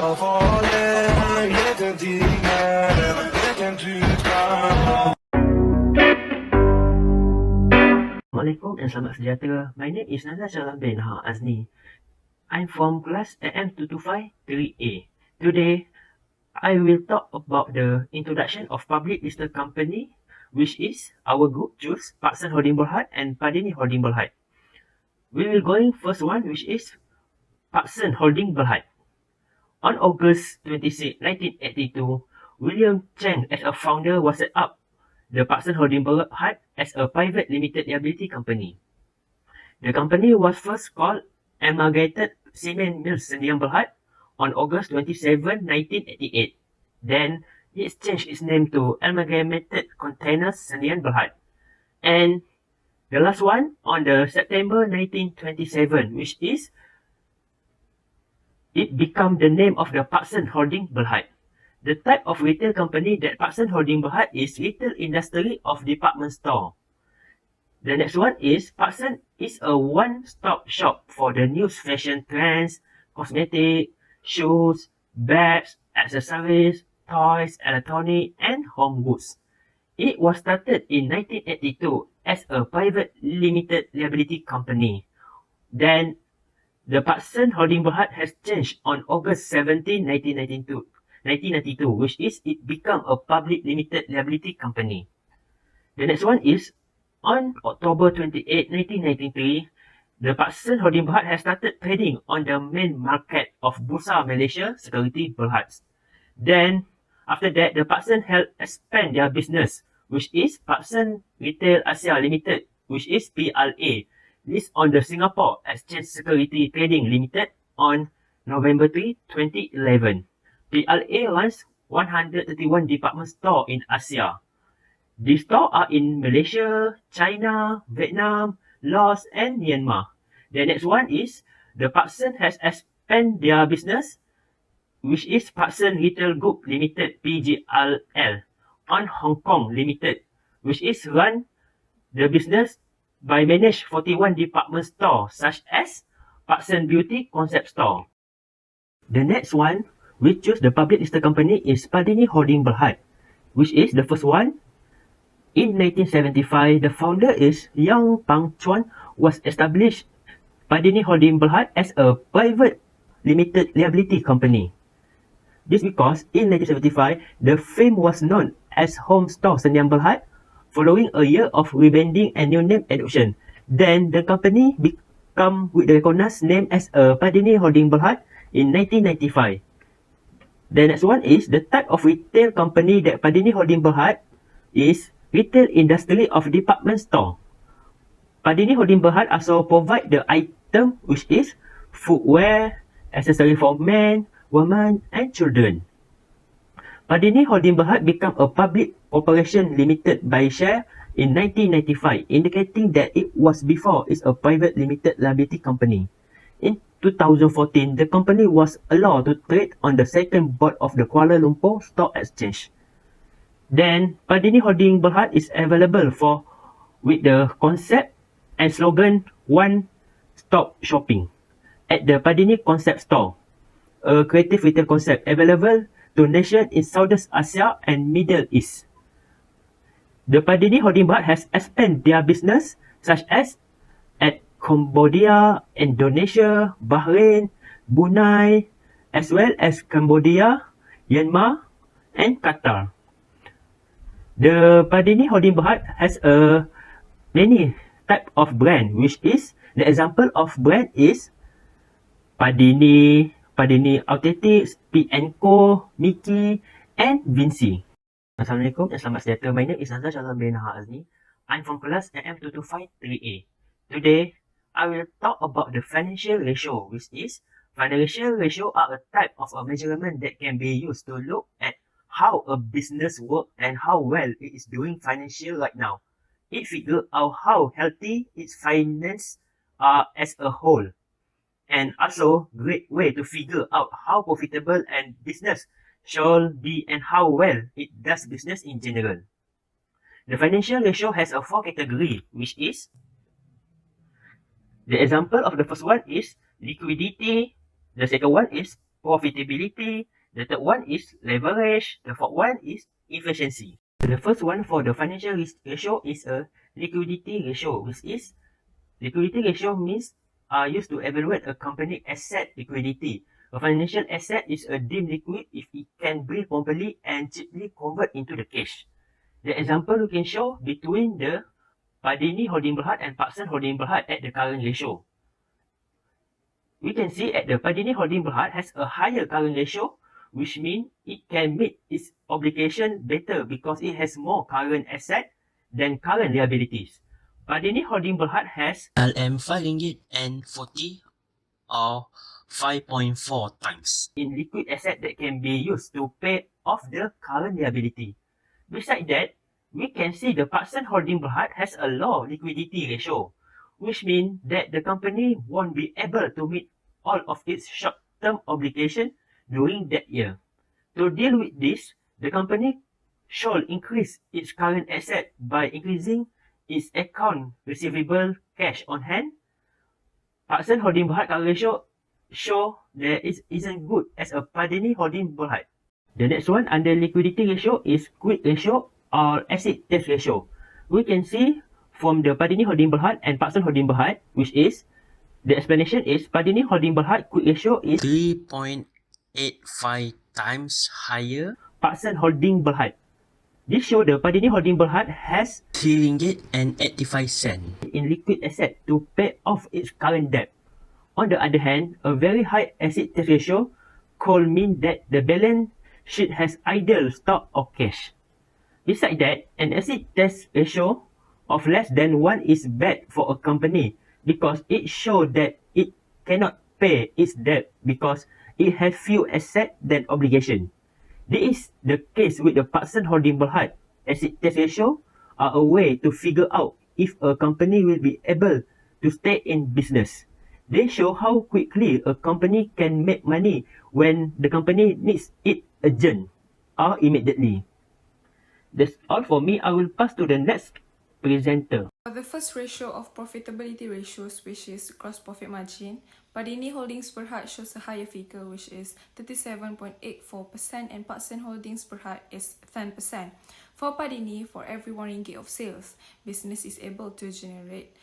Assalamualaikum and selamat sejahtera. My name is Izzati bin AZNI. I'm from class AM225 3A. Today, I will talk about the introduction of public listed company, which is our group choose PARKSON Holding BERHAD and PADINI Holding BERHAD. We will going first one, which is PARKSON Holding BERHAD. On August 26, 1982, William Cheng as a founder was set up the PARKSON Holding BERHAD as a private limited liability company. The company was first called Amalgamated Cement Mills Sdn Bhd on August 27, 1988. Then it changed its name to Amalgamated Containers Sdn Bhd. And the last one on the September 1927, which is it became the name of the PARKSON Holding BERHAD. The type of retail company that PARKSON Holding BERHAD is retail industry of department store. The next one is PARKSON is a one-stop shop for the new fashion trends, cosmetic, shoes, bags, accessories, toys, electronic, and home goods. It was started in 1982 as a private limited liability company. Then, the PARKSON Holding BERHAD has changed on August 17, 1992, which is it become a public limited liability company. The next one is on October 28, 1993, the PARKSON Holding BERHAD has started trading on the main market of Bursa Malaysia Security Berhad. Then, after that, the PARKSON helped expand their business, which is PARKSON Retail Asia Limited, which is PRA, listed on the Singapore Exchange Security Trading Limited on November 3, 2011. PRA runs 131 department stores in Asia. These stores are in Malaysia, China, Vietnam, Laos, and Myanmar. The next one is the PARKSON has expanded their business, which is PARKSON Retail Group Limited (PGRL) on Hong Kong Limited, which is run the business by manage 41 department stores such as PARKSON Beauty Concept Store. The next one we choose the public listed company is PADINI Holding BERHAD, which is the first one. In 1975, the founder is Yang Pang Chuan was established PADINI Holding BERHAD as a private limited liability company. This because in 1975, the firm was known as Home Store Sdn Bhd following a year of rebranding and new name adoption. Then the company become with the recognized name as a PADINI Holding BERHAD in 1995. The next one is the type of retail company that PADINI Holding BERHAD is retail industry of department store. PADINI Holding BERHAD also provide the item which is footwear, accessory for men, women, and children. PADINI Holding BERHAD became a public corporation limited by share in 1995, indicating that it was before is a private limited liability company. In 2014, the company was allowed to trade on the second board of the Kuala Lumpur Stock Exchange. Then, PADINI Holding BERHAD is available for with the concept and slogan One Stop Shopping at the PADINI Concept Store, a creative retail concept available to nations in Southeast Asia and Middle East. The PADINI Holding BERHAD has expanded their business such as at Cambodia, Indonesia, Bahrain, Brunei, as well as Cambodia, Myanmar, and Qatar. The PADINI Holding BERHAD has a many type of brand, which is the example of brand is PADINI, PADINI Authentics, P&Co, Mickey, and BINTI. Assalamualaikum and selamat sejahtera. My name is Izzati bin AZNI. I'm from class AM225 3A. Today, I will talk about the financial ratio, which is financial ratio are a type of a measurement that can be used to look at how a business works and how well it is doing financial right now. It figures out how healthy its finance are as a whole, and also great way to figure out how profitable and business should be and how well it does business in general. The financial ratio has a 4 category, which is the example of the first one is liquidity, the second one is profitability. The third one is leverage. The fourth one is efficiency. The first one for the financial ratio is a liquidity ratio, which is liquidity ratio means used to evaluate a company asset liquidity. A financial asset is a deemed liquid if it can be properly and cheaply convert into the cash. The example we can show between the PADINI Holding Berhad and PARKSON Holding Berhad at the current ratio. We can see at the PADINI Holding Berhad has a higher current ratio, which means it can meet its obligation better because it has more current asset than current liabilities. PADINI Holding Berhad has RM5.40 or 5.4 times in liquid asset that can be used to pay off the current liability. Besides that, we can see the PARKSON Holding Berhad has a low liquidity ratio, which means that the company won't be able to meet all of its short-term obligations during that year. To deal with this, the company should increase its current asset by increasing its account receivable cash on hand. PARKSON Holding Berhad current ratio show that it isn't good as a PADINI Holding Berhad. The next one under liquidity ratio is quick ratio or acid test ratio. We can see from the PADINI Holding Berhad and PARKSON Holding Berhad, which is the explanation is PADINI Holding Berhad quick ratio is 3.85 times higher. PARKSON Holding Berhad. This show the PADINI Holding Berhad has RM3.85 in liquid asset to pay off its current debt. On the other hand, a very high acid test ratio could mean that the balance sheet has idle stock or cash. Besides that, an acid test ratio of less than 1 is bad for a company because it shows that it cannot pay its debt because it has few assets than obligation. This is the case with the PARKSON Holding Berhad. Acid test ratio are a way to figure out if a company will be able to stay in business. They show how quickly a company can make money when the company needs it urgent or immediately. That's all for me. I will pass to the next presenter. For the first ratio of profitability ratios, which is gross profit margin, PADINI Holdings Berhad shows a higher figure, which is 37.84%, and PARKSON Holdings Berhad is 10%. For PADINI, for every RM1 of sales, business is able to generate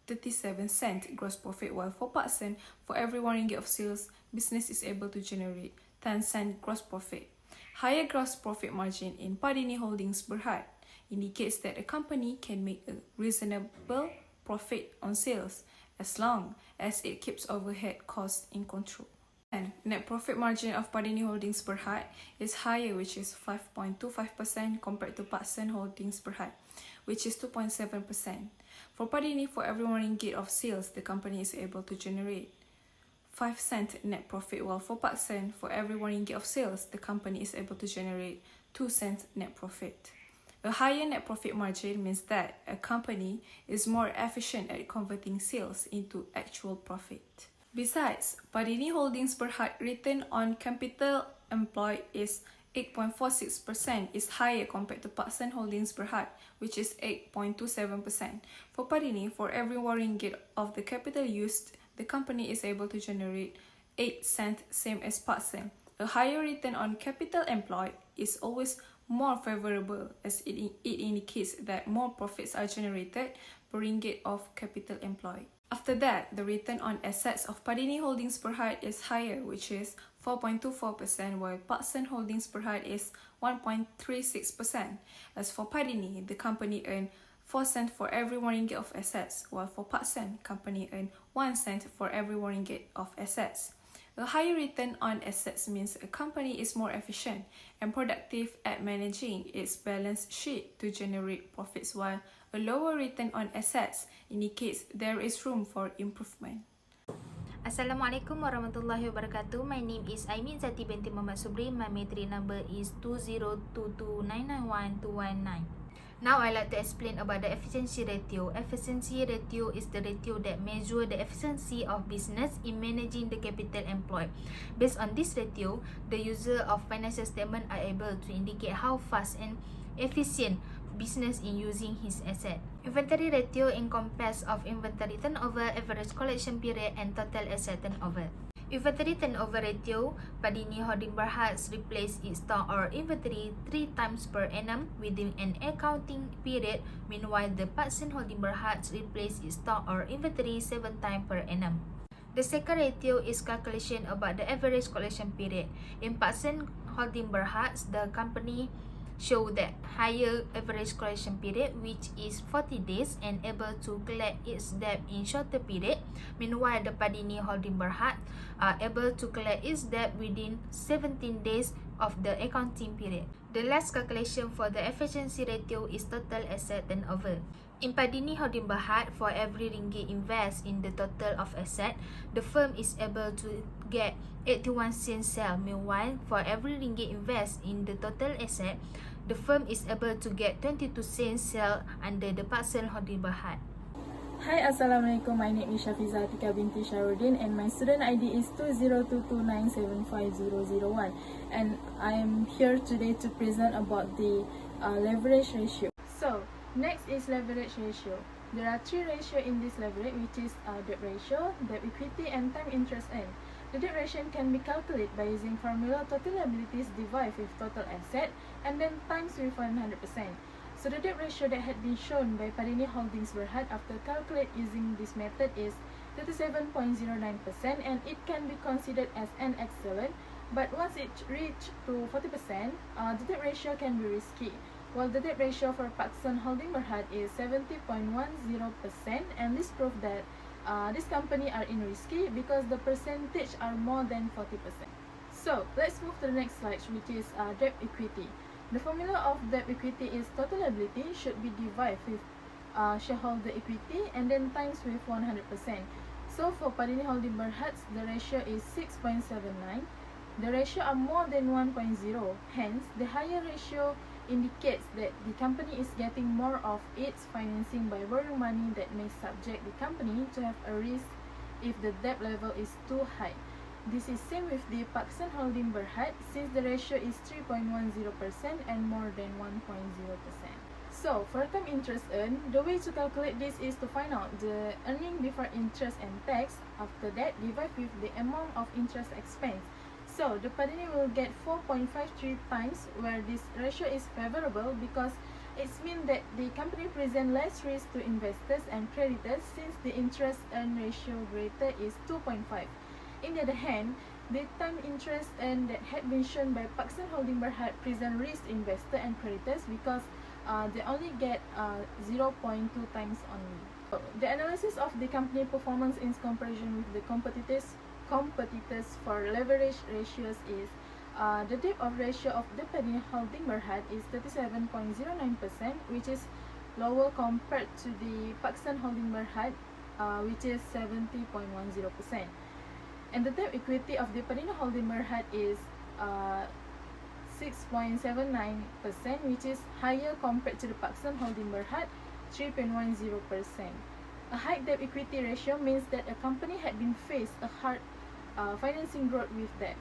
37 cents gross profit, while for PARKSON, for every RM1 of sales, business is able to generate 10 cents gross profit. Higher gross profit margin in PADINI Holdings Berhad indicates that a company can make a reasonable profit on sales as long as it keeps overhead costs in control. And net profit margin of PADINI Holdings Berhad is higher, which is 5.25% compared to PARKSON Holdings Berhad, which is 2.7%. For PADINI, for every RM1 of sales, the company is able to generate 5 cents net profit, while for PARKSON, for every RM1 of sales, the company is able to generate 2 cents net profit. A higher net profit margin means that a company is more efficient at converting sales into actual profit. Besides, PADINI Holdings Berhad return on capital employed is 8.46% is higher compared to PARKSON Holdings Berhad, which is 8.27%. For PADINI, for every RM1 of the capital used, the company is able to generate 8 cents, same as PARKSON. A higher return on capital employed is always more favorable as it indicates that more profits are generated per ringgit of capital employed. After that, the return on assets of PADINI Holdings Berhad is higher, which is 4.24%, while PARKSON Holdings Berhad is 1.36%. As for PADINI, the company earned 4 cents for every RM1 of assets, while for PARKSON, company earned 1 cent for every RM1 of assets. A higher return on assets means a company is more efficient and productive at managing its balance sheet to generate profits, while a lower return on assets indicates there is room for improvement. Assalamualaikum warahmatullahi wabarakatuh. My name is Aimi Izzati binti Muhammad SUBRI. My matric number is 20229912119. Now I'd like to explain about the efficiency ratio. Efficiency ratio is the ratio that measures the efficiency of business in managing the capital employed. Based on this ratio, the user of financial statement are able to indicate how fast and efficient business in using his asset. Inventory ratio encompasses of inventory turnover, average collection period, and total asset turnover. Inventory turnover ratio, PADINI Holding Berhad replace its stock or inventory 3 times per annum within an accounting period. Meanwhile, the PARKSON Holding Berhad replace its stock or inventory 7 times per annum. The second ratio is calculation about the average collection period. In PARKSON Holding Berhad, the company show that higher average collection period, which is 40 days, and able to collect its debt in shorter period. Meanwhile, the PADINI Holding Berhad are able to collect its debt within 17 days of the accounting period. The last calculation for the efficiency ratio is total asset turnover. In PADINI Holding Berhad, for every ringgit invest in the total of asset, the firm is able to get 81 cents sale. Meanwhile, for every ringgit invest in the total asset, the firm is able to get 22 cents sale under the PARKSON Holding Berhad. Hi, Assalamualaikum. My name is SYAFIZAH BINTI SHAHARUDIN and my student ID is 2022975001, and I am here today to present about the leverage ratio. So, next is leverage ratio. There are 3 ratios in this leverage, which is debt ratio, debt equity, and time interest earned. The debt ratio can be calculated by using formula total liabilities divided with total asset and then times with 100%. So the debt ratio that had been shown by PADINI Holdings Berhad after calculate using this method is 37.09%, and it can be considered as an excellent, but once it reaches to 40%, the debt ratio can be risky. While the debt ratio for PARKSON Holding Berhad is 70.10%, and this proves that this company are in risky because the percentage are more than 40%. So let's move to the next slide, which is debt equity. The formula of debt equity is total liability should be divided with shareholder equity and then times with 100%. So for PADINI Holding Berhad, the ratio is 6.79. The ratio are more than 1.0. Hence, the higher ratio indicates that the company is getting more of its financing by borrowing money that may subject the company to have a risk if the debt level is too high. This is same with the PARKSON Holding Berhad since the ratio is 3.10% and more than 1.0%. So, for time interest earned, the way to calculate this is to find out the earning before interest and tax. After that, divide with the amount of interest expense. So, the PADINI will get 4.53 times, where this ratio is favorable because it means that the company presents less risk to investors and creditors since the interest earned ratio greater is 2.5. In the other hand, the time interest earned that had been shown by PARKSON Holding Berhad present risk to investor and creditors because they only get 0.2 times only. So, the analysis of the company performance in comparison with the competitors for leverage ratios is the debt of ratio of the PADINI Holding Berhad is 37.09%, which is lower compared to the PARKSON Holding Berhad, which is 70.10%. And the debt equity of the PADINI Holding Berhad is 6.79%, which is higher compared to the PARKSON Holding Berhad, 3.10%. A high debt equity ratio means that a company had been faced a hard financing growth with debt.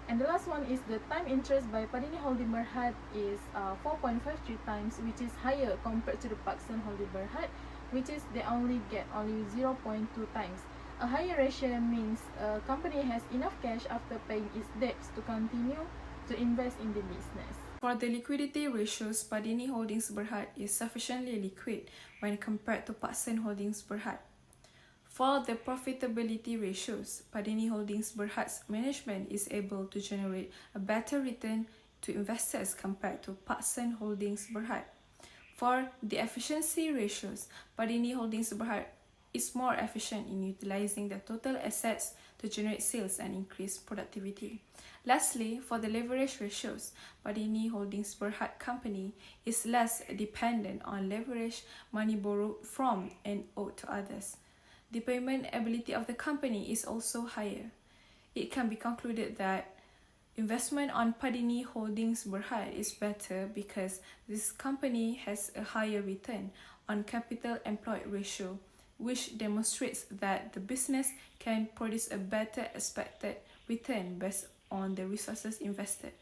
And the last one is the time interest by PADINI Holding Berhad is 4.53 times, which is higher compared to the PARKSON Holding Berhad, which is they only get 0.2 times. A higher ratio means a company has enough cash after paying its debts to continue to invest in the business. For the liquidity ratios, PADINI Holdings Berhad is sufficiently liquid when compared to PARKSON Holdings Berhad. For the profitability ratios, PADINI Holdings Berhad's management is able to generate a better return to investors compared to PARKSON Holdings Berhad. For the efficiency ratios, PADINI Holdings Berhad is more efficient in utilizing the total assets to generate sales and increase productivity. Lastly, for the leverage ratios, PADINI Holdings Berhad company is less dependent on leverage money borrowed from and owed to others. The payment ability of the company is also higher. It can be concluded that investment on PADINI Holdings Berhad is better because this company has a higher return on capital employed ratio, which demonstrates that the business can produce a better expected return based on the resources invested.